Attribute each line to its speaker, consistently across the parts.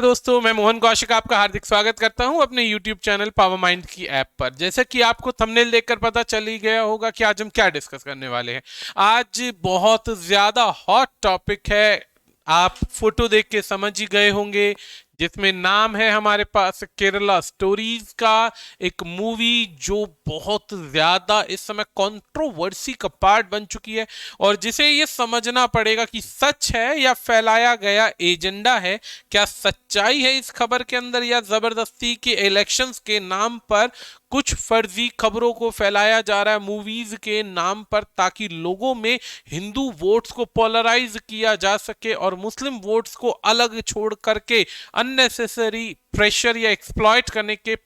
Speaker 1: दोस्तों, मैं मोहन कौशिक आपका हार्दिक स्वागत करता हूं अपने YouTube चैनल पावर माइंड की ऐप पर। जैसा कि आपको थंबनेल देखकर पता चल ही गया होगा कि आज हम क्या डिस्कस करने वाले हैं। आज बहुत ज्यादा हॉट टॉपिक है, आप फोटो देख के समझ ही गए होंगे, जिसमें नाम है हमारे पास केरला स्टोरीज का। एक मूवी जो बहुत ज्यादा इस समय कंट्रोवर्सी का पार्ट बन चुकी है और जिसे ये समझना पड़ेगा कि सच है या फैलाया गया एजेंडा है। क्या सच्चाई है इस खबर के अंदर या जबरदस्ती के इलेक्शंस के नाम पर कुछ फर्जी खबरों को फैलाया जा रहा है मूवीज के नाम पर, ताकि लोगों में हिंदू वोट्स को पोलराइज किया जा सके और मुस्लिम वोट्स को अलग छोड़ करके अननेसेसरी प्रेशर या एक्सप्लॉइट करने के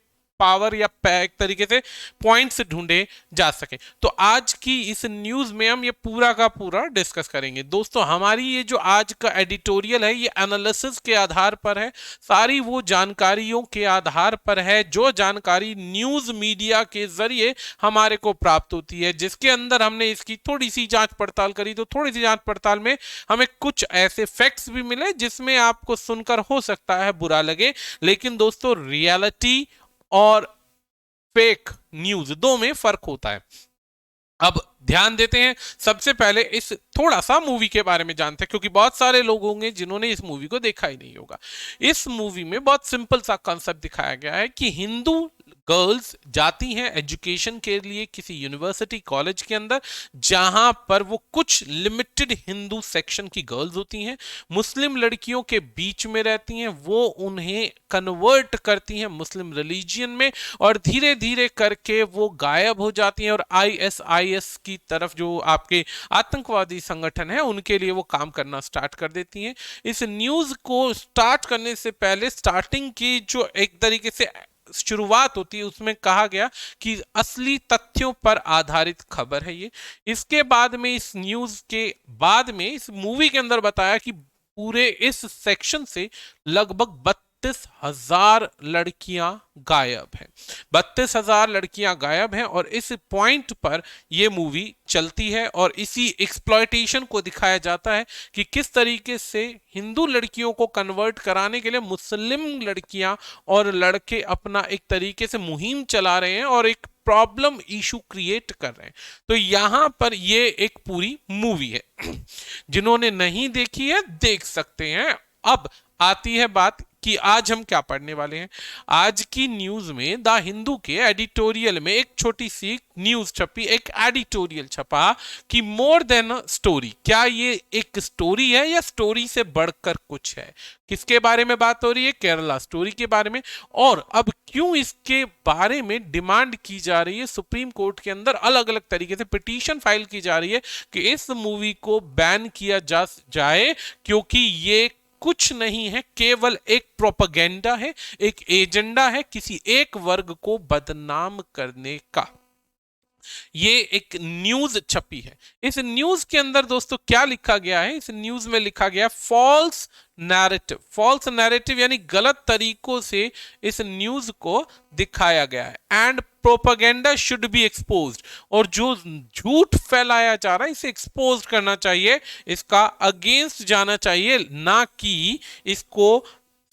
Speaker 1: पावर या एक तरीके से पॉइंट्स ढूंढे जा सके। तो आज की इस न्यूज में हम ये पूरा का पूरा डिस्कस करेंगे। दोस्तों, हमारी ये जो आज का एडिटोरियल है ये एनालिसिस के आधार पर है, सारी वो जानकारियों के आधार पर है जो जानकारी न्यूज मीडिया के जरिए हमारे को प्राप्त होती है, जिसके अंदर हमने इसकी थोड़ी सी जांच पड़ताल करी। तो थोड़ी सी जांच पड़ताल में हमें कुछ ऐसे फैक्ट्स भी मिले जिसमें आपको सुनकर हो सकता है बुरा लगे, लेकिन दोस्तों रियलिटी और फेक न्यूज दो में फर्क होता है। अब ध्यान देते हैं, सबसे पहले इस थोड़ा सा मूवी के बारे में जानते हैं, क्योंकि बहुत सारे लोग होंगे जिन्होंने इस मूवी को देखा ही नहीं होगा। इस मूवी में बहुत सिंपल सा कॉन्सेप्ट दिखाया गया है कि हिंदू गर्ल्स जाती हैं एजुकेशन के लिए किसी यूनिवर्सिटी कॉलेज के अंदर, जहां पर वो कुछ लिमिटेड हिंदू सेक्शन की गर्ल्स होती हैं, मुस्लिम लड़कियों के बीच में रहती हैं, वो उन्हें कन्वर्ट करती हैं मुस्लिम रिलीजियन में और धीरे धीरे करके वो गायब हो जाती हैं और आईएसआईएस की तरफ, जो आपके आतंकवादी संगठन है, उनके लिए वो काम करना स्टार्ट कर देती हैं। इस न्यूज को स्टार्ट करने से पहले स्टार्टिंग की जो एक तरीके से शुरुआत होती है उसमें कहा गया कि असली तथ्यों पर आधारित खबर है ये। इसके बाद में इस न्यूज के बाद में इस मूवी के अंदर बताया कि पूरे इस सेक्शन से लगभग 32,000 लड़कियां गायब हैं। 32,000 लड़कियां गायब हैं और इस पॉइंट पर यह मूवी चलती है और इसी एक्सप्लॉयटेशन को दिखाया जाता है कि किस तरीके से हिंदू लड़कियों को कन्वर्ट कराने के लिए मुस्लिम लड़कियां और लड़के अपना एक तरीके से मुहिम चला रहे हैं और एक प्रॉब्लम इशू क्रिएट कर रहे हैं। तो यहां पर ये एक पूरी मूवी है, जिन्होंने नहीं देखी है देख सकते हैं। अब आती है बात कि आज हम क्या पढ़ने वाले हैं। आज की न्यूज में द हिंदू के एडिटोरियल में एक छोटी सी न्यूज छपी, एक एडिटोरियल छपा कि मोर देन अ स्टोरी। क्या ये एक स्टोरी है या स्टोरी से बढ़कर कुछ है? किसके बारे में बात हो रही है? केरला स्टोरी के बारे में। और अब क्यों इसके बारे में डिमांड की जा रही है, सुप्रीम कोर्ट के अंदर अलग अलग तरीके से पिटीशन फाइल की जा रही है कि इस मूवी को बैन किया जाए, क्योंकि ये कुछ नहीं है, केवल एक प्रोपेगेंडा है, एक एजेंडा है किसी एक वर्ग को बदनाम करने का। ये एक न्यूज छपी है। इस न्यूज के अंदर दोस्तों क्या लिखा गया है? इस न्यूज में लिखा गया फॉल्स नैरेटिव। फॉल्स नैरेटिव यानी गलत तरीकों से इस न्यूज को दिखाया गया है। And propaganda should be exposed, और जो झूठ फैलाया जा रहा है इसे एक्सपोज करना चाहिए, इसका अगेंस्ट जाना चाहिए, ना कि इसको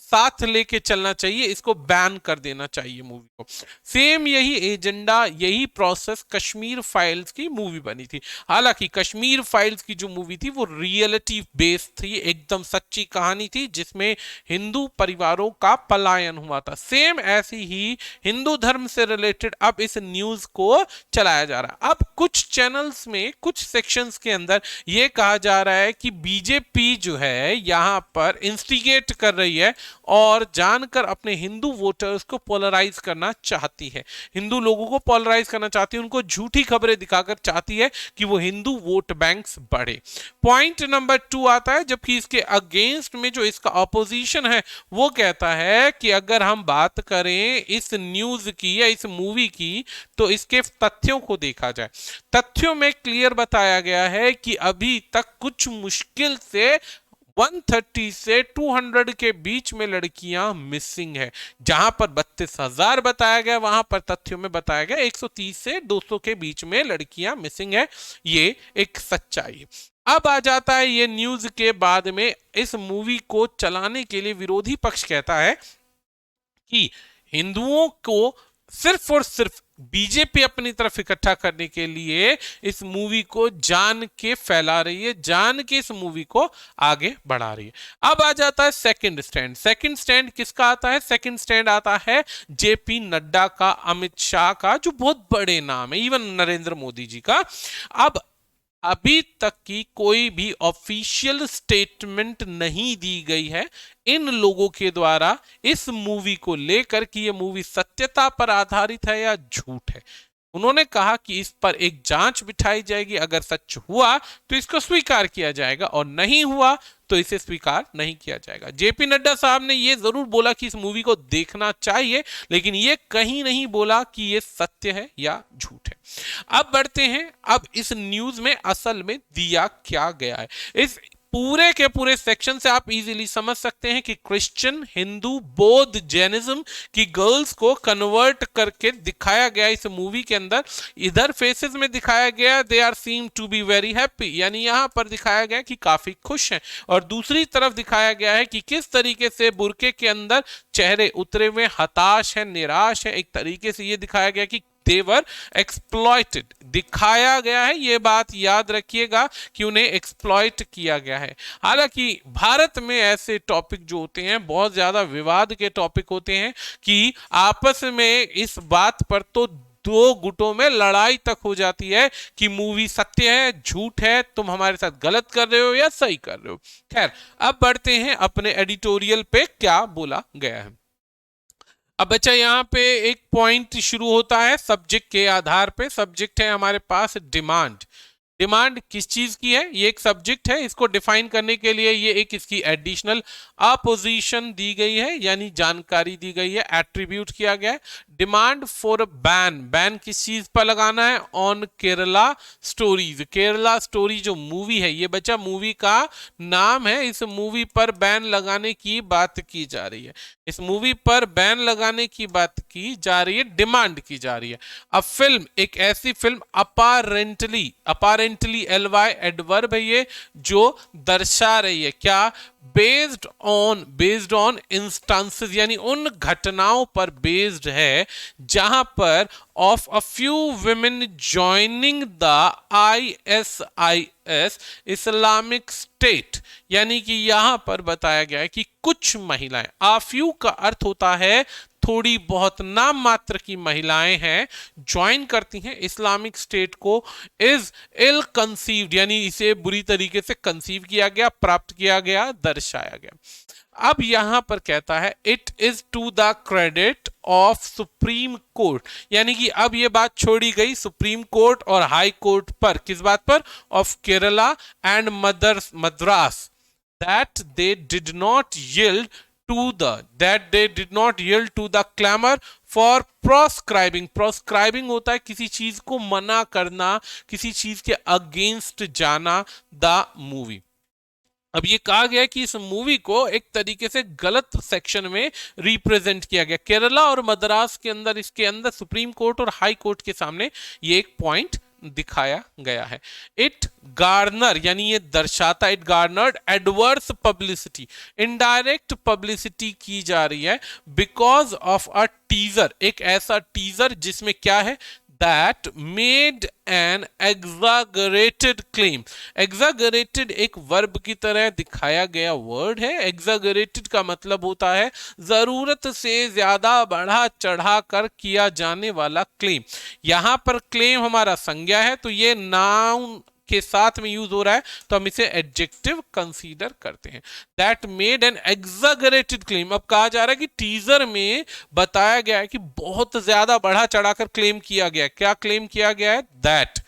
Speaker 1: साथ लेके चलना चाहिए, इसको बैन कर देना चाहिए मूवी को। सेम यही एजेंडा, यही प्रोसेस कश्मीर फाइल्स की मूवी बनी थी। हालांकि कश्मीर फाइल्स की जो मूवी थी वो रियलिटी बेस्ड थी, एकदम सच्ची कहानी थी जिसमें हिंदू परिवारों का पलायन हुआ था। सेम ऐसी ही हिंदू धर्म से रिलेटेड अब इस न्यूज को चलाया जा रहा है। अब कुछ चैनल्स में, कुछ सेक्शंस के अंदर यह कहा जा रहा है कि बीजेपी जो है यहां पर इंस्टिगेट कर रही है और जानकर अपने हिंदू वोटर्स को पोलराइज करना चाहती है, हिंदू लोगों को पोलराइज करना चाहती है, उनको झूठी खबरें दिखाकर चाहती है कि वो हिंदू वोट बैंक्स बढ़े। पॉइंट नंबर 2 आता है, जबकि इसके अगेंस्ट में जो इसका ऑपोजिशन है वो कहता है कि अगर हम बात करें इस न्यूज की या इस मूवी की, तो इसके तथ्यों को देखा जाए। तथ्यों में क्लियर बताया गया है कि अभी तक कुछ मुश्किल से 130 से 200 के बीच में लड़कियां मिसिंग है। जहां पर 32,000 बताया गया, वहां पर तथ्यों में बताया गया 130 से 200 के बीच में लड़कियां मिसिंग है। ये एक सच्चाई है। अब आ जाता है ये न्यूज के बाद में, इस मूवी को चलाने के लिए विरोधी पक्ष कहता है कि हिंदुओं को सिर्फ और सिर्फ बीजेपी अपनी तरफ इकट्ठा करने के लिए इस मूवी को जान के फैला रही है, जान के इस मूवी को आगे बढ़ा रही है। अब आ जाता है सेकंड स्टैंड। सेकंड स्टैंड किसका आता है? सेकंड स्टैंड आता है जेपी नड्डा का, अमित शाह का, जो बहुत बड़े नाम है, इवन नरेंद्र मोदी जी का। अब अभी तक की कोई भी ऑफिशियल स्टेटमेंट नहीं दी गई है इन लोगों के द्वारा इस मूवी को लेकर कि यह मूवी सत्यता पर आधारित है या झूठ है। उन्होंने कहा कि इस पर एक जांच बिठाई जाएगी, अगर सच हुआ तो इसको स्वीकार किया जाएगा और नहीं हुआ तो इसे स्वीकार नहीं किया जाएगा। जेपी नड्डा साहब ने यह जरूर बोला कि इस मूवी को देखना चाहिए, लेकिन यह कहीं नहीं बोला कि यह सत्य है या झूठ है। अब बढ़ते हैं, अब इस न्यूज में असल में दिया क्या गया है। इस पूरे के पूरे सेक्शन से आप इजीली समझ सकते हैं कि क्रिश्चियन, हिंदू, बौद्ध, जैनिज्म की गर्ल्स को कन्वर्ट करके दिखाया गया इस मूवी के अंदर। इधर फेसेस में दिखाया गया they are seem to be very happy, यानी यहां पर दिखाया गया कि काफी खुश हैं, और दूसरी तरफ दिखाया गया है कि किस तरीके से बुरके के अंदर चेहरे उतरे हुए हताश है, निराश है। एक तरीके से यह दिखाया गया कि देवर एक्सप्लॉइटेड दिखाया गया है। यह बात याद रखिएगा कि उन्हें एक्सप्लॉइट किया गया है। हालांकि भारत में ऐसे टॉपिक जो होते हैं बहुत ज्यादा विवाद के टॉपिक होते हैं कि आपस में इस बात पर तो दो गुटों में लड़ाई तक हो जाती है कि मूवी सत्य है, झूठ है, तुम हमारे साथ गलत कर रहे हो या सही कर रहे हो। खैर, अब बढ़ते हैं अपने एडिटोरियल पे क्या बोला गया है। अब बच्चा यहाँ पे एक पॉइंट शुरू होता है सब्जेक्ट के आधार पे। सब्जेक्ट है हमारे पास डिमांड। डिमांड किस चीज की है? ये एक सब्जेक्ट है, इसको डिफाइन करने के लिए ये एक इसकी एडिशनल अपोजिशन दी गई है, यानी जानकारी दी गई है, एट्रीब्यूट किया गया है। डिमांड फॉर बैन, बैन किस चीज पर लगाना है? On Kerala stories. Kerala story जो मूवी है, ये बच्चा मूवी का नाम है, इस मूवी पर बैन लगाने की बात की जा रही है। इस मूवी पर बैन लगाने की बात की जा रही है, डिमांड की जा रही है। अब फिल्म, एक ऐसी फिल्म अपारेंटली, अपारेंटली LY एडवर्ब है ये, जो दर्शा रही है क्या? बेस्ड ऑन इंस्टांसेस, यानी उन घटनाओं पर बेस्ड है जहां पर of a few women joining the ISIS Islamic state, यानी कि यहां पर बताया गया है कि कुछ महिलाएं, आ फ्यू का अर्थ होता है थोड़ी बहुत, नाम मात्र की महिलाएं हैं, ज्वाइन करती हैं इस्लामिक स्टेट को। इज इल कंसीव्ड, यानी इसे बुरी तरीके से कंसीव किया गया, प्राप्त किया गया, दर्शाया गया। अब यहां पर कहता है it is to the credit of Supreme Court, यानी कि अब यह बात छोड़ी गई सुप्रीम कोर्ट और हाई कोर्ट पर। किस बात पर? Of Kerala and Madras, that they did not yield to the clamor for proscribing। proscribing होता है किसी चीज को मना करना, किसी चीज के अगेंस्ट जाना, द मूवी। अब ये कहा गया कि इस मूवी को एक तरीके से गलत सेक्शन में रिप्रेजेंट किया गया। केरला और मद्रास के अंदर, इसके अंदर सुप्रीम कोर्ट और हाई कोर्ट के सामने ये एक पॉइंट दिखाया गया है। इट गार्नर, यानी ये दर्शाता, it garnered adverse publicity, indirect publicity की जा रही है बिकॉज ऑफ अ टीजर, एक ऐसा टीजर जिसमें क्या है? that made an exaggerated claim। exaggerated एक वर्ब की तरह दिखाया गया वर्ड है। exaggerated का मतलब होता है जरूरत से ज्यादा बढ़ा चढ़ा कर किया जाने वाला क्लेम। यहां पर क्लेम हमारा संज्ञा है, तो ये नाउन के साथ में यूज हो रहा है, तो हम इसे एडजेक्टिव कंसीडर करते हैं। That made an exaggerated claim. अब कहा जा रहा है कि टीजर में बताया गया है कि बहुत ज्यादा बढ़ा चढ़ाकर क्लेम किया गया। क्या क्लेम किया गया है? That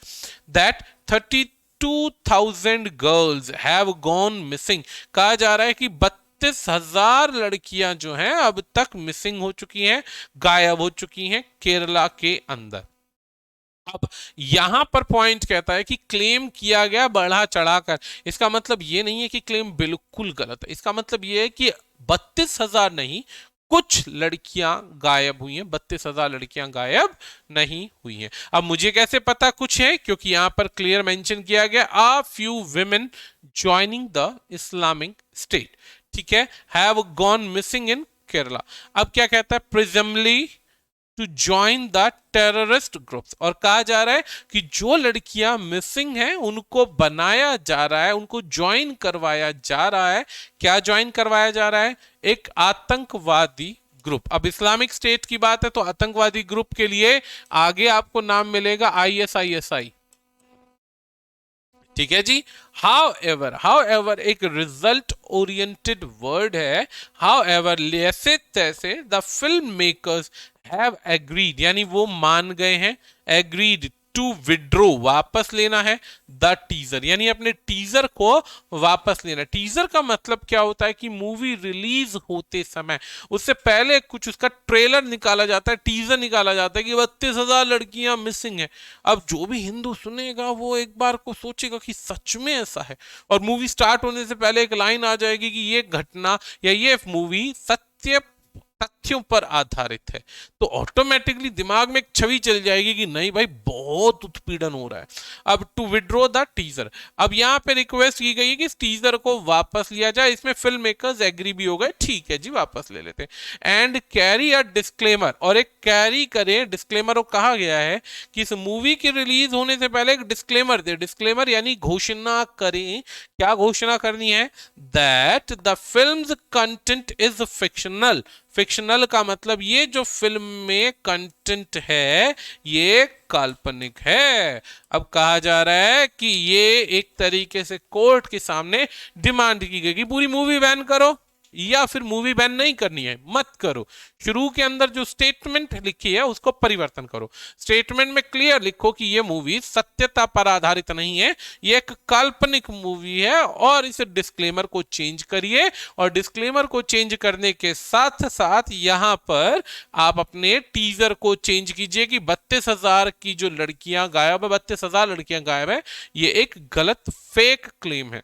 Speaker 1: 32,000 girls have gone missing. कहा जा रहा है कि 32,000 लड़कियां जो हैं अब तक मिसिंग हो चुकी हैं, गायब हो चुकी हैं केरला के अंदर। अब यहां पर पॉइंट कहता है कि क्लेम किया गया बढ़ा चढ़ाकर। इसका मतलब यह नहीं है कि क्लेम बिल्कुल गलत है, इसका मतलब यह है कि 32,000 नहीं, कुछ लड़कियां गायब हुई हैं, 32,000 लड़कियां गायब नहीं हुई हैं। अब मुझे कैसे पता कुछ है, क्योंकि यहां पर क्लियर मेंशन किया गया a few women joining the Islamic State, ठीक है, have gone missing in Kerala. अब क्या कहता है, presumably to join the terrorist groups, और कहा जा रहा है कि जो लड़कियां मिसिंग हैं उनको बनाया जा रहा है, उनको ज्वाइन करवाया जा रहा है। क्या ज्वाइन करवाया जा रहा है, एक आतंकवादी ग्रुप। अब इस्लामिक स्टेट की बात है तो आतंकवादी ग्रुप के लिए आगे आपको नाम मिलेगा ISISI, ठीक है जी। हाउ एवर एक रिजल्ट ओरिएंटेड वर्ड है। हाउ एवर जैसे तैसे the film makers have agreed, यानी वो मान गए हैं, एग्रीड टू विड्रो, वापस लेना है, द टीजर, यानी अपने टीजर को वापस लेना। टीजर का मतलब क्या होता है कि मूवी रिलीज होते समय उससे पहले कुछ उसका ट्रेलर निकाला जाता है, टीजर निकाला जाता है कि 32,000 लड़कियां मिसिंग है। अब जो भी हिंदू सुनेगा वो एक बार को सोचेगा कि सच में ऐसा है, और मूवी स्टार्ट होने से पहले एक लाइन आ जाएगी कि ये घटना या ये मूवी तथ्यों पर आधारित है, तो ऑटोमेटिकली दिमाग में एक छवि चल जाएगी कि नहीं भाई बहुत उत्पीड़न हो रहा है। अब टू विड्रॉ द टीजर, अब यहां पे रिक्वेस्ट की गई है कि इस टीजर को वापस लिया जाए। इसमें फिल्म मेकर्स एग्री भी हो गए, ठीक है जी वापस ले लेते हैं। एंड कैरी अ डिस्क्लेमर, और एक कैरी करें डिस्क्लेमर, को कहा गया है कि इस मूवी की रिलीज होने से पहले एक डिस्क्लेमर दे। डिस्क्लेमर यानी घोषणा करें, क्या घोषणा करनी है, that the films content is fictional. Fictional का मतलब ये जो फिल्म में कंटेंट है ये काल्पनिक है। अब कहा जा रहा है कि ये एक तरीके से कोर्ट के सामने डिमांड की गई कि पूरी मूवी बैन करो, या फिर मूवी बैन नहीं करनी है मत करो। शुरू के अंदर जो स्टेटमेंट लिखी है उसको परिवर्तन करो। स्टेटमेंट में क्लियर लिखो कि ये मूवी सत्यता पर आधारित नहीं है, ये एक काल्पनिक मूवी है, और इस डिस्क्लेमर को चेंज करिए। और डिस्क्लेमर को चेंज करने के साथ साथ यहां पर आप अपने टीजर को चेंज कीजिए कि 32,000 की जो लड़कियां गायब है, 32,000 लड़कियां गायब है, ये एक गलत फेक क्लेम है।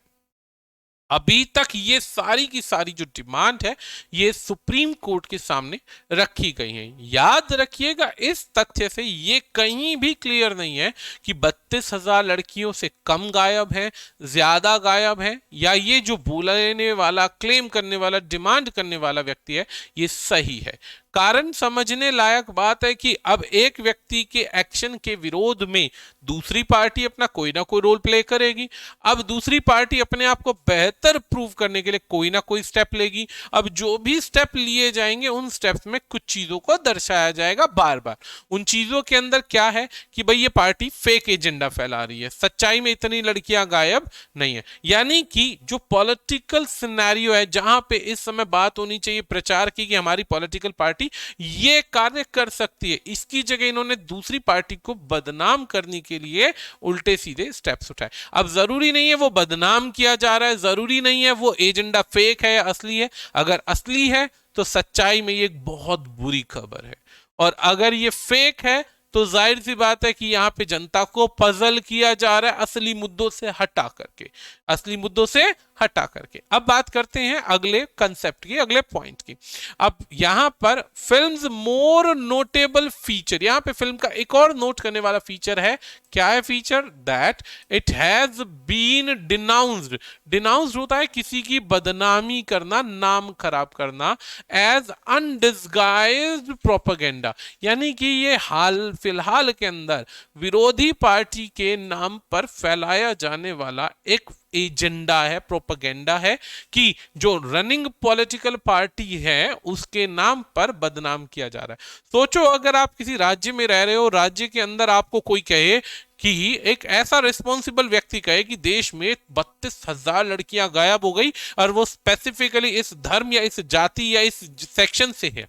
Speaker 1: अभी तक ये सारी की सारी जो डिमांड है ये सुप्रीम कोर्ट के सामने रखी गई है। याद रखिएगा इस तथ्य से ये कहीं भी क्लियर नहीं है कि 32,000 लड़कियों से कम गायब है, ज्यादा गायब है, या ये जो बोलने वाला, क्लेम करने वाला, डिमांड करने वाला व्यक्ति है ये सही है। कारण समझने लायक बात है कि अब एक व्यक्ति के एक्शन के विरोध में दूसरी पार्टी अपना कोई ना कोई रोल प्ले करेगी। अब दूसरी पार्टी अपने आप को बेहतर प्रूव करने के लिए कोई ना कोई स्टेप लेगी। अब जो भी स्टेप लिए जाएंगे उन स्टेप्स में कुछ चीजों को दर्शाया जाएगा बार बार। उन चीजों के अंदर क्या है कि भाई ये पार्टी फेक एजेंडा फैला रही है, सच्चाई में इतनी लड़कियां गायब नहीं है। यानी कि जो पॉलिटिकल सिनेरियो है जहां पे इस समय बात होनी चाहिए प्रचार की कि हमारी पॉलिटिकल पार्टी ये कार्य कर सकती है, इसकी जगह इन्होंने दूसरी पार्टी को बदनाम करने के लिए उल्टे सीधे स्टेप्स उठाए। अब जरूरी नहीं है वो बदनाम किया जा रहा है, जरूरी नहीं है वो एजेंडा फेक है या असली है। अगर असली है तो सच्चाई में ये एक बहुत बुरी खबर है, और अगर ये फेक है तो जाहिर सी बात है कि यहां पे जनता को पजल किया जा रहा है असली मुद्दों से हटा करके, असली मुद्दों से हटा करके। अब बात करते हैं अगले कंसेप्ट की, अगले पॉइंट की। अब यहां पर फिल्म्स मोर नोटेबल फीचर, यहां पे फिल्म का एक और नोट करने वाला फीचर है। क्या है feature, that it has been denounced. Denounced होता है किसी की बदनामी करना, नाम खराब करना, एज अनडिस्गाइज्ड प्रोपेगेंडा, यानी कि ये हाल फिलहाल के अंदर विरोधी पार्टी के नाम पर फैलाया जाने वाला एक एजेंडा है, प्रोपेगेंडा है, कि जो रनिंग पॉलिटिकल पार्टी है उसके नाम पर बदनाम किया जा रहा है। सोचो अगर आप किसी राज्य में रह रहे हो, राज्य के अंदर आपको कोई कहे कि एक ऐसा रिस्पॉन्सिबल व्यक्ति कहे कि देश में 32,000 लड़कियां गायब हो गई और वो स्पेसिफिकली इस धर्म या इस जाति या इस सेक्शन से है,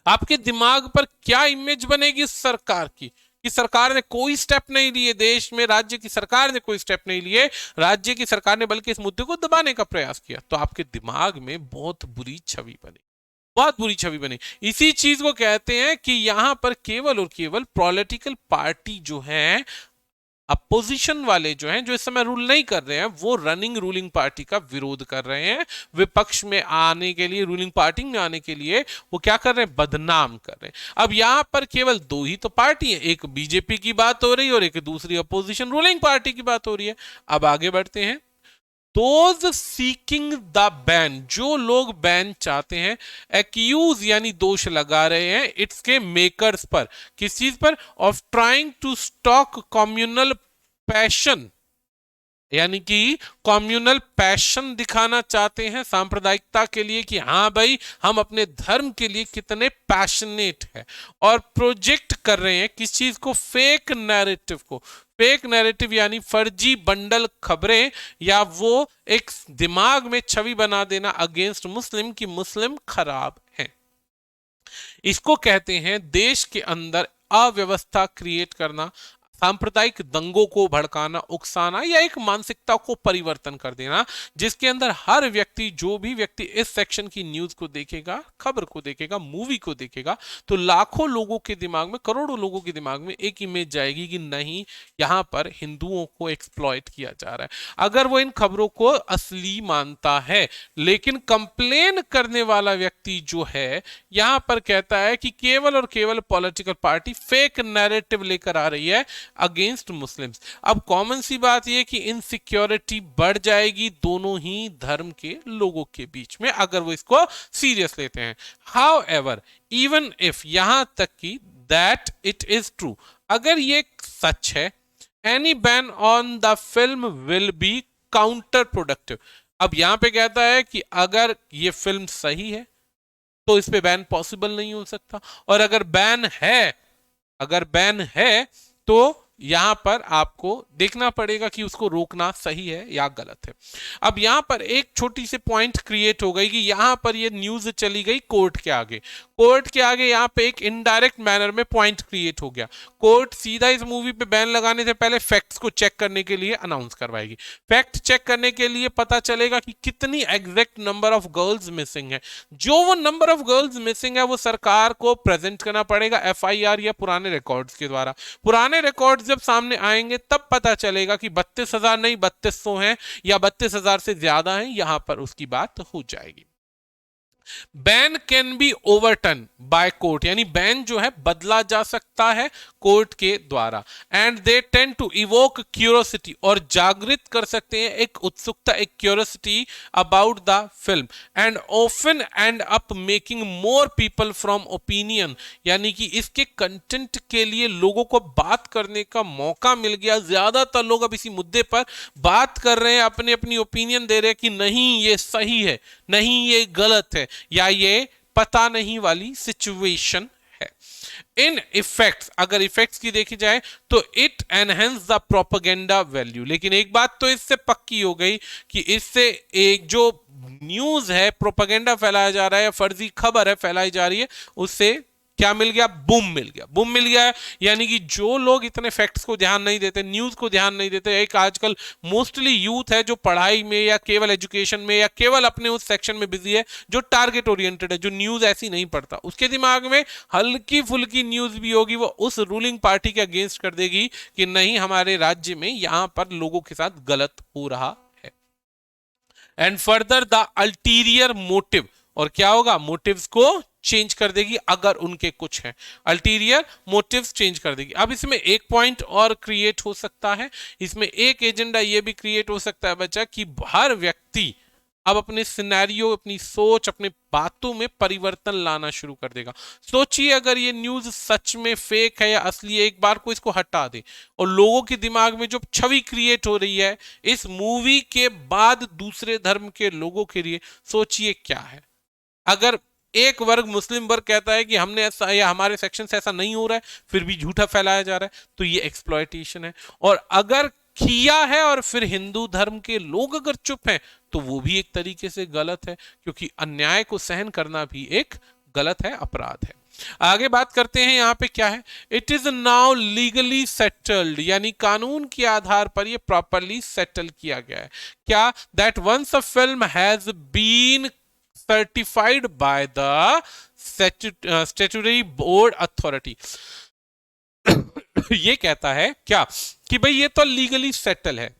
Speaker 1: आपके दिमाग पर क्या इमेज बनेगी सरकार की कि सरकार ने कोई स्टेप नहीं लिए, देश में राज्य की सरकार ने कोई स्टेप नहीं लिए, राज्य की सरकार ने बल्कि इस मुद्दे को दबाने का प्रयास किया। तो आपके दिमाग में बहुत बुरी छवि बनी, बहुत बुरी छवि बनी। इसी चीज को कहते हैं कि यहां पर केवल और केवल पॉलिटिकल पार्टी जो है अपोजिशन वाले जो हैं, जो इस समय रूल नहीं कर रहे हैं, वो रनिंग रूलिंग पार्टी का विरोध कर रहे हैं। विपक्ष में आने के लिए, रूलिंग पार्टी में आने के लिए वो क्या कर रहे हैं, बदनाम कर रहे हैं। अब यहां पर केवल दो ही तो पार्टी है, एक बीजेपी की बात हो रही है और एक दूसरी अपोजिशन रूलिंग पार्टी की बात हो रही है। अब आगे बढ़ते हैं। दोज सीकिंग द बैन, जो लोग बैन चाहते हैं, एक्यूज यानी दोष लगा रहे हैं इट्स के मेकर्स पर, किस चीज पर, of trying to stoke communal passion, यानी कि कम्युनल पैशन दिखाना चाहते हैं सांप्रदायिकता के लिए कि हाँ भाई हम अपने धर्म के लिए कितने पैशनेट है, और प्रोजेक्ट कर रहे हैं किस चीज को, फेक नैरेटिव को। फेक नैरेटिव यानी फर्जी बंडल खबरें, या वो एक दिमाग में छवि बना देना अगेंस्ट मुस्लिम कि मुस्लिम खराब है। इसको कहते हैं देश के अंदर अव्यवस्था क्रिएट करना, सांप्रदायिक दंगों को भड़काना, उकसाना, या एक मानसिकता को परिवर्तन कर देना जिसके अंदर हर व्यक्ति, जो भी व्यक्ति इस सेक्शन की न्यूज को देखेगा, खबर को देखेगा, मूवी को देखेगा, तो लाखों लोगों के दिमाग में, करोड़ों लोगों के दिमाग में एक इमेज जाएगी कि नहीं, यहां पर हिंदुओं को एक्सप्लॉइट किया जा रहा है। अगर वो इन खबरों को असली मानता है, लेकिन कंप्लेन करने वाला व्यक्ति जो है यहां पर कहता है कि केवल और केवल पॉलिटिकल पार्टी फेक नैरेटिव लेकर आ रही है अगेंस्ट मुस्लिम्स। अब कॉमन सी बात यह कि इनसिक्योरिटी बढ़ जाएगी दोनों ही धर्म के लोगों के बीच में, अगर वो इसको सीरियस लेते हैं। हाउ एवर, इवन इफ, यहां तक कि दैट इट इज ट्रू, अगर ये सच है, any ban on the film will be counter productive. अब यहां पे कहता है कि अगर ये फिल्म सही है तो इस पे बैन पॉसिबल नहीं हो सकता, और अगर बैन है तो यहां पर आपको देखना पड़ेगा कि उसको रोकना सही है या गलत है। अब यहां पर एक छोटी सी पॉइंट क्रिएट हो गई कि यहां पर ये न्यूज चली गई कोर्ट के आगे। कोर्ट के आगे यहां पे एक इनडायरेक्ट मैनर में पॉइंट क्रिएट हो गया। कोर्ट सीधा इस मूवी पे बैन लगाने से पहले फैक्ट्स को चेक करने के लिए अनाउंस करवाएगी। फैक्ट चेक करने के लिए पता चलेगा कि कितनी exact number of girls missing है। जो वो नंबर ऑफ गर्ल्स मिसिंग है वो सरकार को प्रेजेंट करना पड़ेगा एफआईआर या पुराने रिकॉर्ड्स के द्वारा। पुराने रिकॉर्ड्स जब सामने आएंगे तब पता चलेगा कि 32,000 नहीं 3200 हैं या 32,000 से ज्यादा हैं, यहां पर उसकी बात हो जाएगी। Ban can be overturn by court, यानी बैन जो है बदला जा सकता है कोर्ट के द्वारा। And they tend to evoke curiosity, और जागृत कर सकते हैं एक उत्सुकता, एक curiosity about the film, and often end up making more people form opinion, यानी कि इसके कंटेंट के लिए लोगों को बात करने का मौका मिल गया। ज्यादातर लोग अब इसी मुद्दे पर बात कर रहे हैं, अपनी अपनी ओपिनियन दे रहे हैं कि नहीं ये सही है, नहीं ये गलत है, या ये पता नहीं वाली सिचुएशन है। इन इफेक्ट्स, अगर इफेक्ट्स की देखी जाए तो it enhance the propaganda value, लेकिन एक बात तो इससे पक्की हो गई कि इससे एक जो न्यूज है, प्रोपेगेंडा फैलाया जा रहा है, फर्जी खबर है फैलाई जा रही है, उससे क्या मिल गया, बूम मिल गया है। यानी कि जो लोग इतने फैक्ट्स को ध्यान नहीं देते, न्यूज को ध्यान नहीं देते, एक आजकल मोस्टली यूथ है जो पढ़ाई में या केवल एजुकेशन में या केवल अपने उस सेक्शन में बिजी है जो टारगेट ओरिएंटेड है, जो न्यूज ऐसी नहीं पढ़ता, उसके दिमाग में हल्की फुल्की न्यूज भी होगी वो उस रूलिंग पार्टी के अगेंस्ट कर देगी कि नहीं हमारे राज्य में यहां पर लोगों के साथ गलत हो रहा है। And further the ulterior motive, और क्या होगा, मोटिव्स को चेंज कर देगी अगर उनके कुछ हैं, अल्टीरियर मोटिव्स चेंज कर देगी। अब इसमें एक पॉइंट और क्रिएट हो सकता है, इसमें एक एजेंडा ये भी क्रिएट हो सकता है बच्चा कि हर व्यक्ति अब अपने सिनेरियो, अपनी सोच, अपने बातों में परिवर्तन लाना शुरू कर देगा। सोचिए अगर ये न्यूज सच में फेक है या असली है, एक बार को इसको हटा दे और लोगों के दिमाग में जो छवि क्रिएट हो रही है इस मूवी के बाद दूसरे धर्म के लोगों के लिए, सोचिए क्या है। अगर एक वर्ग, मुस्लिम वर्ग कहता है कि हमने ऐसा या हमारे सेक्शन से ऐसा नहीं हो रहा है, फिर भी झूठा फैलाया जा रहा है, तो ये एक्सप्लॉयटेशन है। और अगर किया है और फिर हिंदू धर्म के लोग अगर चुप हैं तो वो भी एक तरीके से गलत है, क्योंकि अन्याय को सहन करना भी एक गलत है, अपराध है। आगे बात करते हैं, यहां पे क्या है, it is now legally settled, यानी कानून के आधार पर ये प्रॉपरली सेटल किया गया है। क्या, that once a film has been certified by the statutory board authority ये कहता है क्या कि भाई ये तो लीगली सेटल है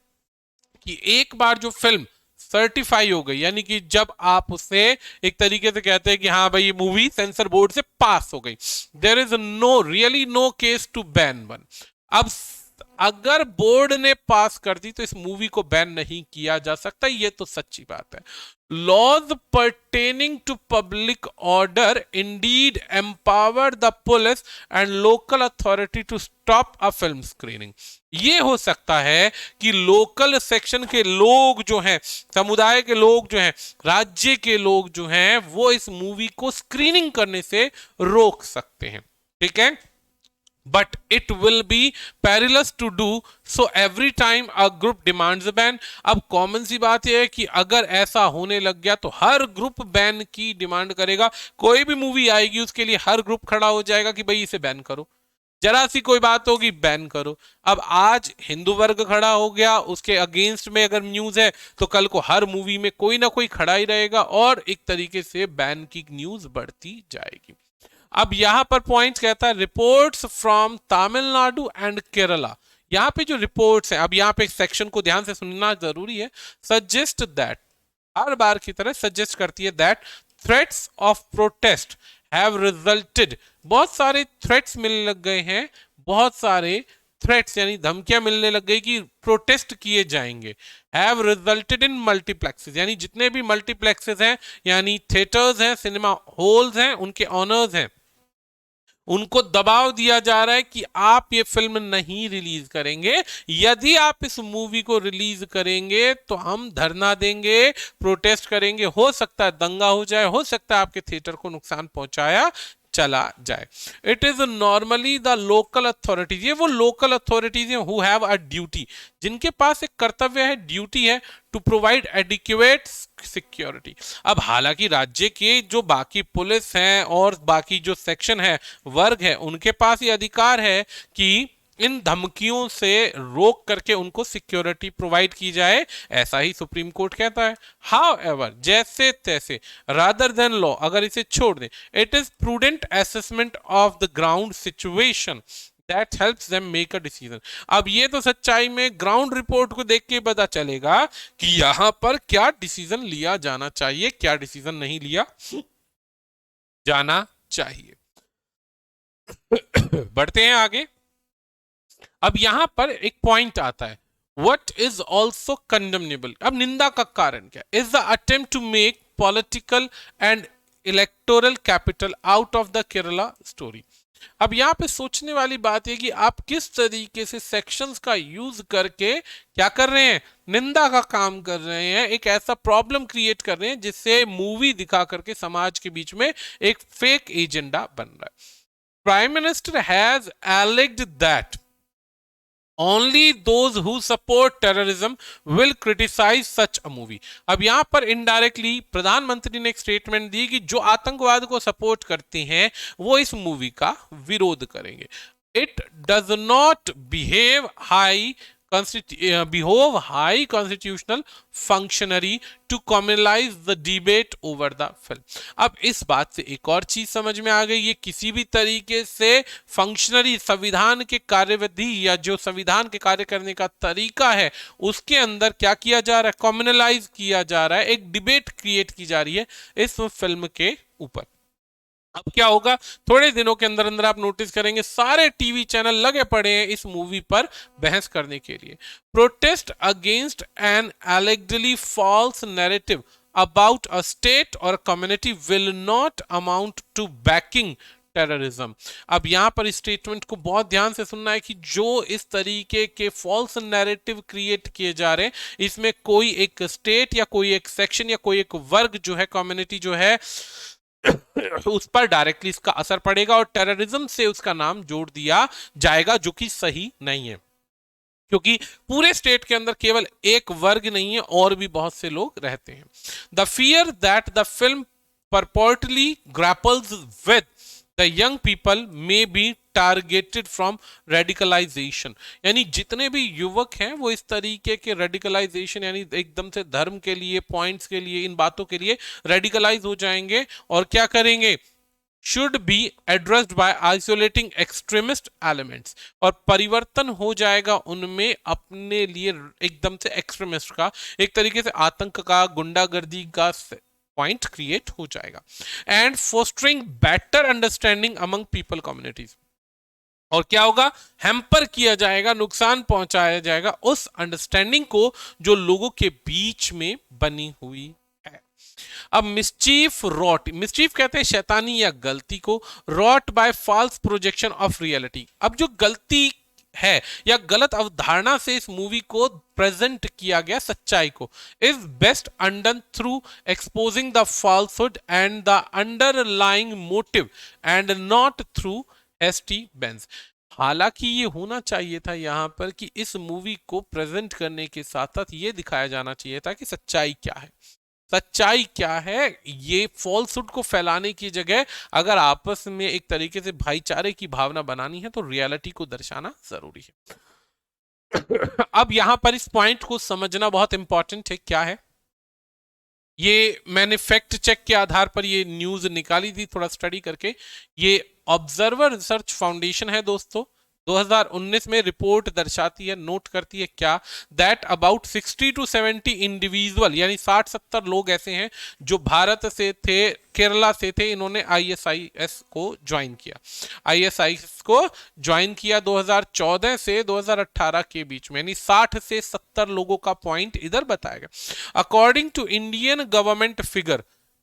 Speaker 1: कि एक बार जो फिल्म सर्टिफाई हो गई, यानी कि जब आप उसे एक तरीके से कहते हैं कि हाँ भाई ये मूवी सेंसर बोर्ड से पास हो गई, there is no really no case to ban one. अब अगर बोर्ड ने पास कर दी तो इस मूवी को बैन नहीं किया जा सकता, ये तो सच्ची बात है। Laws pertaining to public order indeed empower the police and local authority to stop a film screening। ये हो सकता है कि लोकल सेक्शन के लोग जो हैं, समुदाय के लोग जो हैं, राज्य के लोग जो हैं, वो इस मूवी को स्क्रीनिंग करने से रोक सकते हैं, ठीक है। but it will be perilous to do so every time a group demands a ban। अब कॉमन सी बात यह है कि अगर ऐसा होने लग गया तो हर ग्रुप बैन की डिमांड करेगा। कोई भी मूवी आएगी उसके लिए हर ग्रुप खड़ा हो जाएगा कि भाई इसे बैन करो, जरा सी कोई बात होगी बैन करो। अब आज हिंदू वर्ग खड़ा हो गया, उसके अगेंस्ट में अगर न्यूज है तो कल को हर मूवी में कोई ना कोई खड़ा ही रहेगा और एक तरीके से बैन की न्यूज बढ़ती जाएगी। अब यहां पर पॉइंट कहता है reports from Tamil Nadu and Kerala. यहां पे जो रिपोर्ट्स हैं, अब यहां पे एक सेक्शन को ध्यान से सुनना जरूरी है, सजेस्ट दैट, हर बार की तरह सजेस्ट करती है that threats of protest have resulted. बहुत सारे थ्रेट्स मिलने लग गए हैं, बहुत सारे थ्रेट्स यानी धमकियां मिलने लग गई कि प्रोटेस्ट किए जाएंगे। हैव रिजल्टेड इन मल्टीप्लेक्सेस, यानी जितने भी मल्टीप्लेक्सेस हैं, यानी थिएटर्स हैं, सिनेमा हॉल्स हैं, उनके ऑनर्स हैं, उनको दबाव दिया जा रहा है कि आप ये फिल्म नहीं रिलीज करेंगे। यदि आप इस मूवी को रिलीज करेंगे तो हम धरना देंगे, प्रोटेस्ट करेंगे, हो सकता है दंगा हो जाए, हो सकता है आपके थिएटर को नुकसान पहुंचाया चला जाए। It is normally the local authorities, ये वो लोकल अथॉरिटीज हैं हु हैव अ ड्यूटी, जिनके पास एक कर्तव्य है, ड्यूटी है टू प्रोवाइड एडिक्वेट सिक्योरिटी। अब हालांकि राज्य के जो बाकी पुलिस हैं और बाकी जो सेक्शन है, वर्ग है, उनके पास ये अधिकार है कि इन धमकियों से रोक करके उनको सिक्योरिटी प्रोवाइड की जाए, ऐसा ही सुप्रीम कोर्ट कहता है। हाउएवर, जैसे तैसे, रादर देन लॉ, अगर इसे छोड़ दें, it is prudent assessment of the ground situation that helps them make a decision. अब ये तो सच्चाई में ग्राउंड रिपोर्ट को देख के पता चलेगा कि यहां पर क्या डिसीजन लिया जाना चाहिए, क्या डिसीजन नहीं लिया जाना चाहिए। बढ़ते हैं आगे। अब यहां पर एक पॉइंट आता है, व्हाट इज ऑल्सो कंडेमनेबल। अब निंदा का कारण क्या, is the attempt to make political and electoral capital out of the Kerala story. अब यहां पे सोचने वाली बात है कि आप किस तरीके से सेक्शंस का यूज करके क्या कर रहे हैं, निंदा का काम कर रहे हैं, एक ऐसा प्रॉब्लम क्रिएट कर रहे हैं जिससे मूवी दिखा करके समाज के बीच में एक फेक एजेंडा बन रहा है। Prime minister has alleged that only those who support terrorism will criticize such a movie। अब यहां पर इनडायरेक्टली प्रधानमंत्री ने एक स्टेटमेंट दी कि जो आतंकवाद को सपोर्ट करते हैं वो इस मूवी का विरोध करेंगे। It does not behave high constitutional functionary to communalize the debate over the film। अब इस बात से एक और चीज समझ में आ गई, ये किसी भी तरीके से फंक्शनरी, संविधान के कार्यविधि या जो संविधान के कार्य करने का तरीका है उसके अंदर क्या किया जा रहा है, कम्युनलाइज किया जा रहा है, एक डिबेट क्रिएट की जा रही है इस फिल्म के ऊपर। अब क्या होगा, थोड़े दिनों के अंदर अंदर आप नोटिस करेंगे सारे टीवी चैनल लगे पड़े हैं इस मूवी पर बहस करने के लिए। Protest against an allegedly false narrative about a state or community will not amount to backing terrorism. अब यहां पर स्टेटमेंट को बहुत ध्यान से सुनना है कि जो इस तरीके के फॉल्स नैरेटिव क्रिएट किए जा रहे हैं, इसमें कोई एक स्टेट या कोई एक सेक्शन या कोई एक वर्ग जो है, कम्युनिटी जो है, उस पर डायरेक्टली इसका असर पड़ेगा और टेररिज्म से उसका नाम जोड़ दिया जाएगा, जो कि सही नहीं है, क्योंकि पूरे स्टेट के अंदर केवल एक वर्ग नहीं है और भी बहुत से लोग रहते हैं। The fear that the film purportedly grapples with the young people may be targeted from radicalization। यानी जितने भी युवक हैं वो इस तरीके के रेडिकलाइजेशन यानी एकदम से धर्म के लिए, पॉइंट्स के लिए, इन बातों के लिए रेडिकलाइज हो जाएंगे और क्या करेंगे, should be addressed by isolating extremist elements, और परिवर्तन हो जाएगा उनमें अपने लिए एकदम से एक्सट्रीमिस्ट का, एक तरीके से आतंक का, गुंडागर्दी का पॉइंट क्रिएट हो जाएगा। And fostering better understanding among people communities, और क्या होगा, हैम्पर किया जाएगा, नुकसान पहुंचाया जाएगा उस अंडरस्टैंडिंग को जो लोगों के बीच में बनी हुई है। अब मिस्चीफ रॉट, मिस्चीफ कहते हैं शैतानी या गलती को, wrought by false projection of reality. अब जो गलती है या गलत अवधारणा से इस मूवी को प्रेजेंट किया गया सच्चाई को, is best undone through exposing the falsehood and the underlying motive and not through एसटी बेंस। हालांकि ये होना चाहिए था यहां पर कि इस मूवी को प्रेजेंट करने के साथ साथ ये दिखाया जाना चाहिए था कि सच्चाई क्या है, सच्चाई क्या है। ये फॉल्सहुड को फैलाने की जगह अगर आपस में एक तरीके से भाईचारे की भावना बनानी है तो रियलिटी को दर्शाना जरूरी है। अब यहां पर इस पॉइंट को समझना बहुत इंपॉर्टेंट है। क्या है ये, मैंने फैक्ट चेक के आधार पर ये न्यूज निकाली थी थोड़ा स्टडी करके। ये ऑब्जर्वर रिसर्च फाउंडेशन है दोस्तों, 2019 में रिपोर्ट दर्शाती है, नोट करती है क्या, दैट अबाउट 60 to 70 इंडिविजुअल, यानी 60-70 लोग ऐसे हैं जो भारत से थे, केरला से थे, इन्होंने आईएसआईएस को ज्वाइन किया। आईएसआईएस को ज्वाइन किया 2014 से 2018 के बीच में, यानी 60 से 70 लोगों का पॉइंट इधर बताया गया। According to Indian government figure,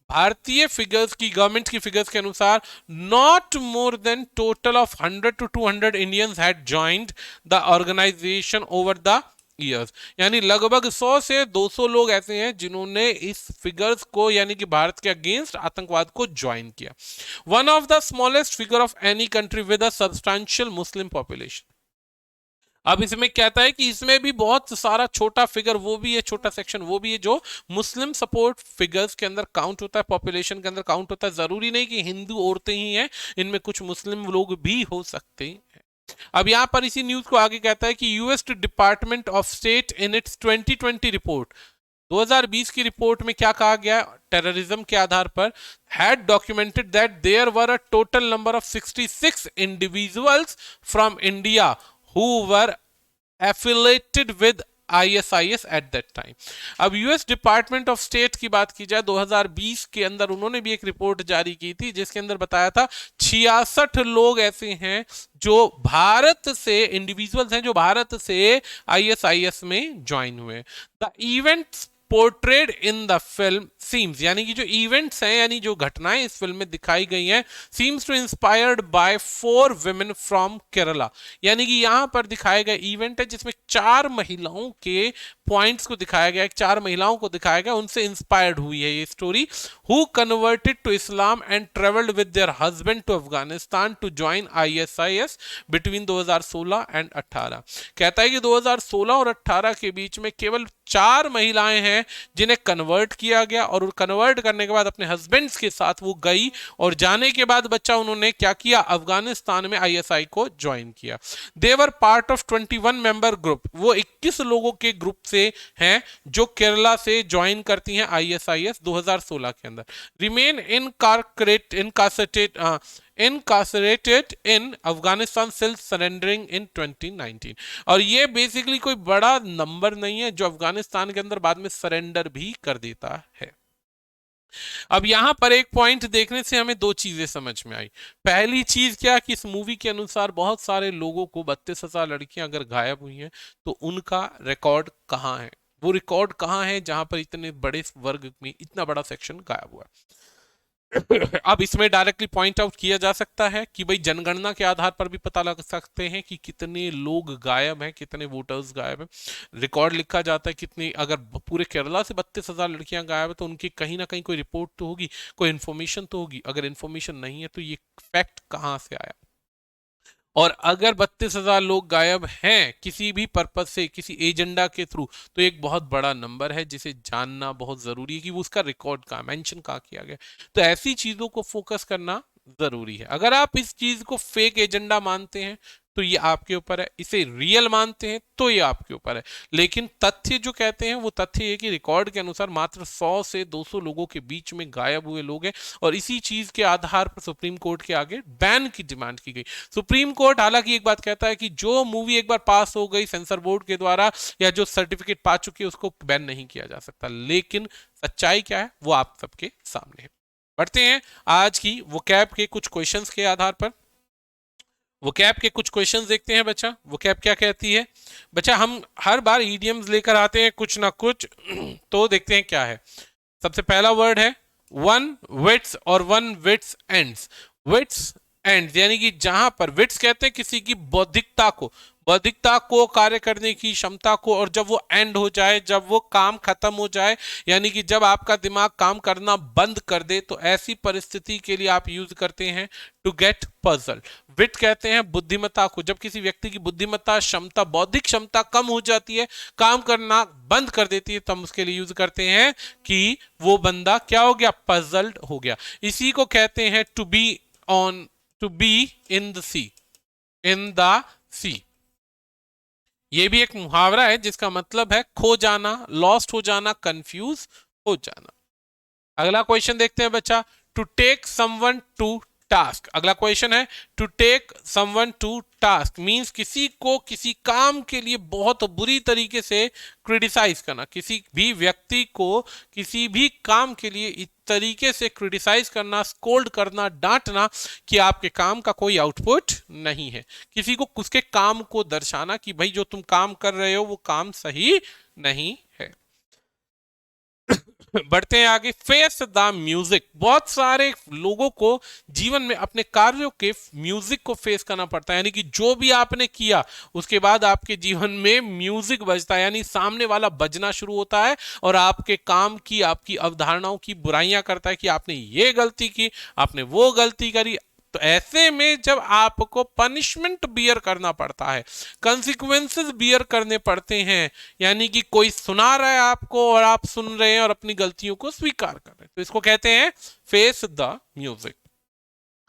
Speaker 1: भारतीय फिगर्स की, गवर्नमेंट की फिगर्स के अनुसार, not more than total of 100 to 200 Indians had joined the organisation over the years, यानी लगभग 100 से 200 लोग ऐसे हैं जिन्होंने इस फिगर्स को, यानी कि भारत के अगेंस्ट आतंकवाद को ज्वाइन किया। One of the smallest figure of any country with a substantial Muslim population. अब इसमें कहता है कि इसमें भी बहुत सारा छोटा फिगर वो भी है, छोटा सेक्शन वो भी है जो मुस्लिम सपोर्ट फिगर्स के अंदर काउंट होता है, पॉपुलेशन के अंदर काउंट होता है। जरूरी नहीं कि हिंदू औरतें ही हैं, इनमें कुछ मुस्लिम लोग भी हो सकते हैं। अब यहां पर इसी न्यूज को आगे कहता है कि US department of state in its 2020 report, 2020 की रिपोर्ट में क्या कहा गया टेररिज्म के आधार पर, had documented that there were a total number of 66 individuals from India who were affiliated with ISIS at that time। अब यूएस डिपार्टमेंट ऑफ स्टेट की बात की जाए, 2020 के अंदर उन्होंने भी एक रिपोर्ट जारी की थी जिसके अंदर बताया था 66 लोग ऐसे हैं जो भारत से, इंडिविजुअल्स हैं जो भारत से ISIS में ज्वाइन हुए। The events portrayed in the film seems, यानी कि जो इवेंट्स हैं, यानी जो घटनाएं इस फिल्म में दिखाई गई हैं, seems to inspired by 4 women from Kerala, यानी कि यहां पर दिखाया गया इवेंट है जिसमें 4 महिलाओं के पॉइंट्स को दिखाया गया, 4 महिलाओं को दिखाया गया, उनसे इंस्पायर्ड हुई है ये story. Who converted to Islam and travelled with their husband to Afghanistan to join ISIS between 2016 and 18। कहता है कि 2016 और 18 के बीच में केवल 4 महिलाएं हैं जिन्हें कन्वर्ट किया गया, और कन्वर्ट करने के बाद अपने हस्बैंड्स के साथ वो गई, और जाने के बाद बच्चा उन्होंने क्या किया, अफगानिस्तान में ISI को ज्वाइन किया। देवर पार्ट ऑफ 21 मेंबर ग्रुप, वो 21 लोगों के ग्रुप से हैं जो केरला से ज्वाइन करती हैं ISIS 2016 के अंदर। रिमेन इनकार्सरेटेड इन अफगानिस्तान सिंस सरेंडरिंग इन 2019। और ये बेसिकली कोई बड़ा नंबर नहीं है जो अफगानिस्तान के अंदर बाद में सरेंडर भी कर देता है। अब यहां पर एक पॉइंट देखने से हमें 2 चीजें समझ में आई। पहली चीज क्या कि इस मूवी के अनुसार बहुत सारे लोगों को, 32,000 लड़कियां अगर गायब हुई हैं तो उनका रिकॉर्ड कहां है, वो रिकॉर्ड कहां है जहां पर इतने बड़े वर्ग में इतना बड़ा सेक्शन गायब हुआ है। अब इसमें डायरेक्टली पॉइंट आउट किया जा सकता है कि भाई जनगणना के आधार पर भी पता लग सकते हैं कि कितने लोग गायब हैं, कितने वोटर्स गायब हैं। रिकॉर्ड लिखा जाता है कितनी, अगर पूरे केरला से 32,000 लड़कियां गायब है तो उनकी कहीं ना कहीं कोई रिपोर्ट तो होगी, कोई इन्फॉर्मेशन तो होगी। अगर इन्फॉर्मेशन नहीं है तो ये फैक्ट कहां से आया। और अगर 32,000 लोग गायब हैं किसी भी पर्पज से, किसी एजेंडा के थ्रू, तो एक बहुत बड़ा नंबर है जिसे जानना बहुत जरूरी है कि वो उसका रिकॉर्ड कहाँ, मेंशन कहाँ किया गया। तो ऐसी चीजों को फोकस करना जरूरी है। अगर आप इस चीज को फेक एजेंडा मानते हैं तो ये आपके ऊपर है, इसे रियल मानते हैं तो ये आपके ऊपर है। लेकिन तथ्य जो कहते हैं वो तथ्य है कि रिकॉर्ड के अनुसार मात्र 100 से 200 लोगों के बीच में गायब हुए लोग हैं, और इसी चीज के आधार पर सुप्रीम कोर्ट के आगे बैन की डिमांड की गई। सुप्रीम कोर्ट हालांकि एक बात कहता है कि जो मूवी एक बार पास हो गई सेंसर बोर्ड के द्वारा या जो सर्टिफिकेट पा चुकी है उसको बैन नहीं किया जा सकता, लेकिन सच्चाई क्या है वो आप सबके सामने है। बढ़ते हैं आज की वोकैब के कुछ क्वेश्चंस के आधार पर। वोकैब के कुछ क्वेश्चंस देखते हैं बच्चा, वोकैब क्या कहती है। बच्चा हम हर बार ईडियम्स लेकर आते हैं कुछ ना कुछ, तो देखते हैं क्या है। सबसे पहला वर्ड है वन विट्स और one's wits ends. Wits ends यानी कि जहां पर विट्स कहते हैं किसी की बौद्धिकता को कार्य करने की क्षमता को, और जब वो एंड हो जाए, जब वो काम खत्म हो जाए, यानी कि जब आपका दिमाग काम करना बंद कर दे, तो ऐसी परिस्थिति के लिए आप यूज करते हैं टू गेट पजल। विट कहते हैं बुद्धिमत्ता को, जब किसी व्यक्ति की बुद्धिमत्ता क्षमता बौद्धिक क्षमता कम हो जाती है, काम करना बंद कर देती है, तब उसके लिए यूज करते हैं कि वो बंदा क्या हो गया, पजल्ड हो गया। इसी को कहते हैं टू बी इन द सी। ये भी एक मुहावरा है जिसका मतलब है खो जाना, लॉस्ट हो जाना, कंफ्यूज हो जाना। अगला क्वेश्चन देखते हैं बच्चा, to take someone to task. अगला क्वेश्चन है to take someone to task means किसी को किसी काम के लिए बहुत बुरी तरीके से क्रिटिसाइज करना, किसी भी व्यक्ति को किसी भी काम के लिए इस तरीके से क्रिटिसाइज करना, स्कोल्ड करना, डांटना कि आपके काम का कोई आउटपुट नहीं है। किसी को उसके काम को दर्शाना कि भाई जो तुम काम कर रहे हो वो काम सही नहीं है। बढ़ते हैं आगे, फेस द म्यूजिक। बहुत सारे लोगों को जीवन में अपने कार्यों के म्यूजिक को फेस करना पड़ता है, यानी कि जो भी आपने किया उसके बाद आपके जीवन में म्यूजिक बजता है, यानी सामने वाला बजना शुरू होता है और आपके काम की, आपकी अवधारणाओं की बुराइयां करता है कि आपने ये गलती की, आपने वो गलती करी। तो ऐसे में जब आपको पनिशमेंट बियर करना पड़ता है, कंसिक्वेंसेस बियर करने पड़ते हैं, यानी कि कोई सुना रहा है आपको और आप सुन रहे हैं और अपनी गलतियों को स्वीकार कर रहे हैं, तो इसको कहते हैं फेस द म्यूजिक।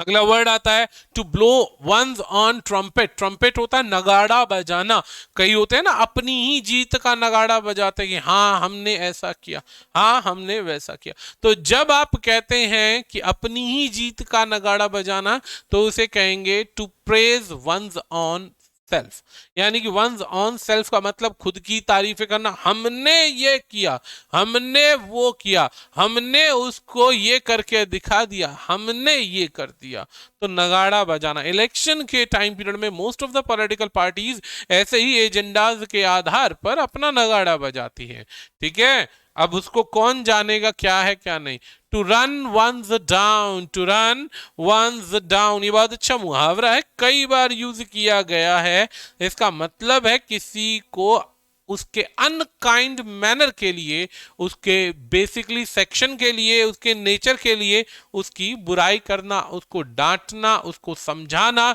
Speaker 1: अगला वर्ड आता है to blow one's own trumpet. Trumpet होता है नगाड़ा बजाना। कई होते हैं ना अपनी ही जीत का नगाड़ा बजाते हैं कि हाँ हमने ऐसा किया, हाँ हमने वैसा किया। तो जब आप कहते हैं कि अपनी ही जीत का नगाड़ा बजाना, तो उसे कहेंगे to praise one's own self, यानी कि वंस ऑन सेल्फ का मतलब खुद की तारीफें करना, हमने ये किया, हमने वो किया, हमने उसको ये करके दिखा दिया, हमने ये कर दिया। तो नगाड़ा बजाना, इलेक्शन के टाइम पीरियड में most of the political parties ऐसे ही एजेंडाज के आधार पर अपना नगाड़ा बजाती है, ठीक है। अब उसको कौन जानेगा क्या है क्या नहीं। To run one's down, to run one's down, ये बहुत अच्छा मुहावरा है, कई बार यूज किया गया है। इसका मतलब है किसी को उसके अनकाइंड मैनर के लिए, उसके बेसिकली सेक्शन के लिए, उसके नेचर के लिए उसकी बुराई करना, उसको डांटना, उसको समझाना।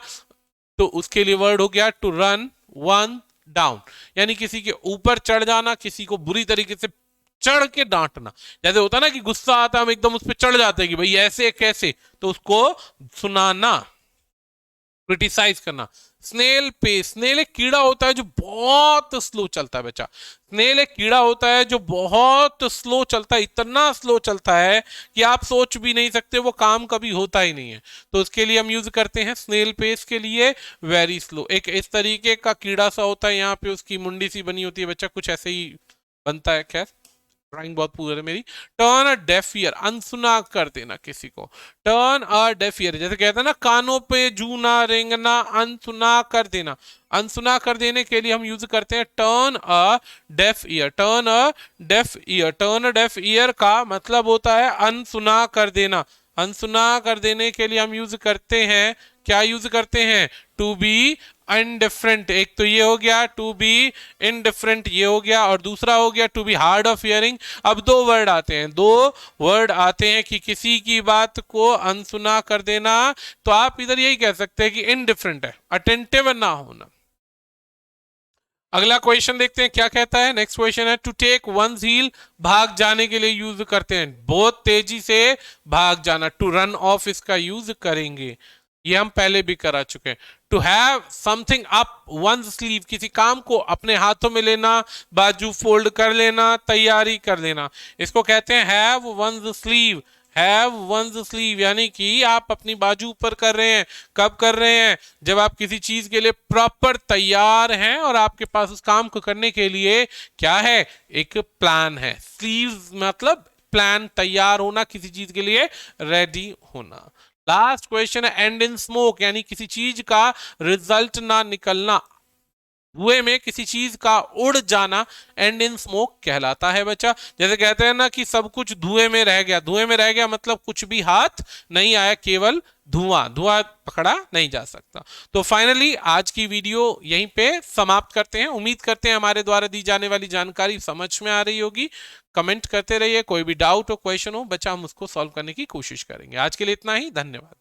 Speaker 1: तो उसके लिए वर्ड हो गया टू रन वन डाउन, यानी किसी के ऊपर चढ़ जाना, किसी को बुरी तरीके से चढ़ के डांटना। जैसे होता ना कि गुस्सा आता है हम एकदम उस पर चढ़ जाते हैं कि भाई ऐसे कैसे, तो उसको सुनाना, क्रिटिसाइज करना। स्नेल पे, स्नेल एक कीड़ा होता है जो बहुत स्लो चलता है बच्चा। स्नेल एक कीड़ा होता है जो बहुत स्लो चलता है, इतना स्लो चलता है कि आप सोच भी नहीं सकते, वो काम कभी होता ही नहीं है। तो उसके लिए हम यूज करते हैं स्नेल पेस के लिए वेरी स्लो। एक इस तरीके का कीड़ा सा होता है, यहाँ पे उसकी मुंडी सी बनी होती है बच्चा, कुछ ऐसे ही बनता है। खैर ड्राइंग बहुत पूरी है मेरी। टर्न अ डेफ ईयर, अनसुना कर देना किसी को। टर्न अ डेफ ईयर, जैसे कहते हैं ना कानों पे जू ना रेंगना, अनसुना कर देना। अनसुना कर देने के लिए हम यूज करते हैं turn a deaf ear. Turn a deaf ear, turn a deaf ear का मतलब होता है अनसुना कर देना। अनसुना कर देने के लिए हम यूज करते हैं, क्या यूज करते हैं, टू बी इनडिफरेंट। एक तो ये हो गया टू बी इनडिफरेंट, ये हो गया, और दूसरा हो गया to be hard of hearing. अब दो वर्ड आते हैं, दो वर्ड आते हैं कि किसी की बात को अनसुना कर देना, तो आप इधर यही कह सकते हैं कि इनडिफरेंट है, अटेंटिव ना होना। अगला क्वेश्चन देखते हैं क्या कहता है। नेक्स्ट क्वेश्चन है टू टेक वंस हील, भाग जाने के लिए यूज करते हैं, बहुत तेजी से भाग जाना। टू रन ऑफ इसका यूज करेंगे। ये हम पहले भी करा चुके हैं। To have something up one's sleeve, किसी काम को अपने हाथों में लेना, बाजू फोल्ड कर लेना, तैयारी कर लेना, इसको कहते हैं have one sleeve. Have one sleeve यानी कि आप अपनी बाजू ऊपर कर रहे हैं। कब कर रहे हैं? जब आप किसी चीज के लिए प्रॉपर तैयार हैं और आपके पास उस काम को करने के लिए क्या है, एक प्लान है। स्लीव्स मतलब प्लान, तैयार होना, किसी चीज के लिए रेडी होना। लास्ट क्वेश्चन है एंड इन स्मोक, यानी किसी चीज का रिजल्ट ना निकलना, धुएं में किसी चीज का उड़ जाना एंड इन स्मोक कहलाता है बच्चा। जैसे कहते हैं ना कि सब कुछ धुएं में रह गया, धुएं में रह गया मतलब कुछ भी हाथ नहीं आया, केवल धुआं, धुआं पकड़ा नहीं जा सकता। तो फाइनली आज की वीडियो यहीं पे समाप्त करते हैं। उम्मीद करते हैं हमारे द्वारा दी जाने वाली जानकारी समझ में आ रही होगी। कमेंट करते रहिए, कोई भी डाउट हो, क्वेश्चन हो बच्चा, हम उसको सॉल्व करने की कोशिश करेंगे। आज के लिए इतना ही, धन्यवाद।